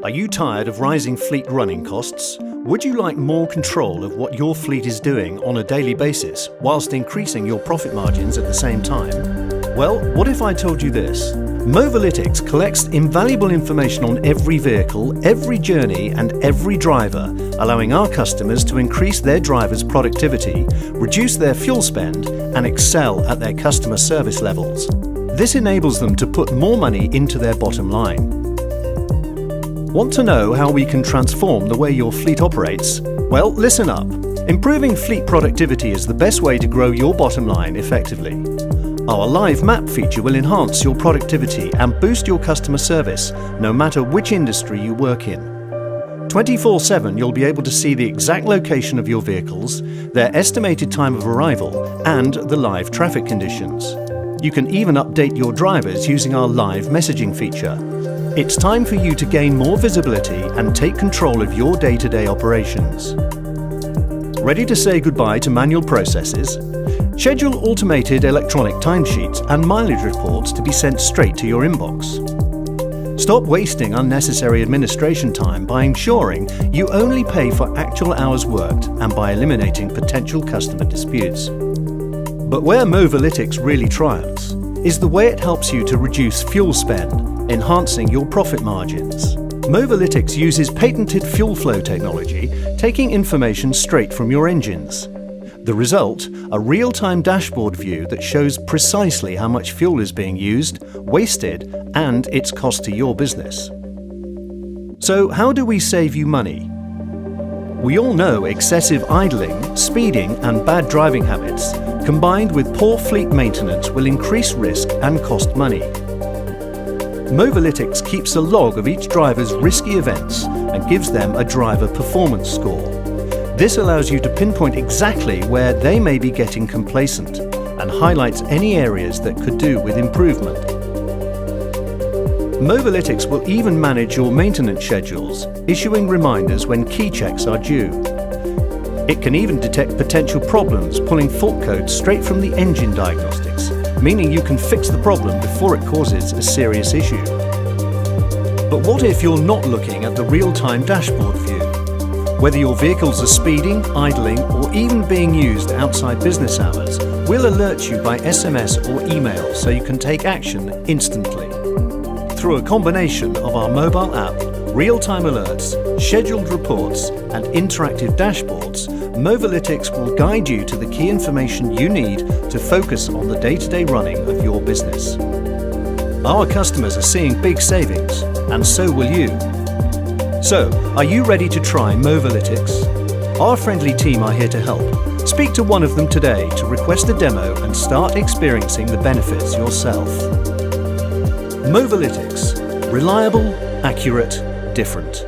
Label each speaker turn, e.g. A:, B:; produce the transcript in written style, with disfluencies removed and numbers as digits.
A: Are you tired of rising fleet running costs? Would you like more control of what your fleet is doing on a daily basis, whilst increasing your profit margins at the same time? Well, what if I told you this? Movolytics collects invaluable information on every vehicle, every journey and every driver, allowing our customers to increase their drivers' productivity, reduce their fuel spend and excel at their customer service levels. This enables them to put more money into their bottom line. Want to know how we can transform the way your fleet operates? Well, listen up. Improving fleet productivity is the best way to grow your bottom line effectively. Our live map feature will enhance your productivity and boost your customer service, no matter which industry you work in. 24/7, you'll be able to see the exact location of your vehicles, their estimated time of arrival, and the live traffic conditions. You can even update your drivers using our live messaging feature. It's time for you to gain more visibility and take control of your day-to-day operations. Ready to say goodbye to manual processes? Schedule automated electronic timesheets and mileage reports to be sent straight to your inbox. Stop wasting unnecessary administration time by ensuring you only pay for actual hours worked and by eliminating potential customer disputes. But where Movolytics really triumphs is the way it helps you to reduce fuel spend, enhancing your profit margins. Movolytics uses patented fuel flow technology, taking information straight from your engines. The result, a real-time dashboard view that shows precisely how much fuel is being used, wasted, and its cost to your business. So how do we save you money? We all know excessive idling, speeding, and bad driving habits, combined with poor fleet maintenance, will increase risk and cost money. Movolytics keeps a log of each driver's risky events and gives them a driver performance score. This allows you to pinpoint exactly where they may be getting complacent and highlights any areas that could do with improvement. Movolytics will even manage your maintenance schedules, issuing reminders when key checks are due. It can even detect potential problems, pulling fault codes straight from the engine diagnostics, meaning you can fix the problem before it causes a serious issue. But what if you're not looking at the real-time dashboard view? Whether your vehicles are speeding, idling, or even being used outside business hours, we'll alert you by SMS or email so you can take action instantly. Through a combination of our mobile app, real-time alerts, scheduled reports, and interactive dashboards, Movolytics will guide you to the key information you need to focus on the day-to-day running of your business. Our customers are seeing big savings, and so will you. So, are you ready to try Movolytics? Our friendly team are here to help. Speak to one of them today to request a demo and start experiencing the benefits yourself. Movolytics. Reliable, accurate, different.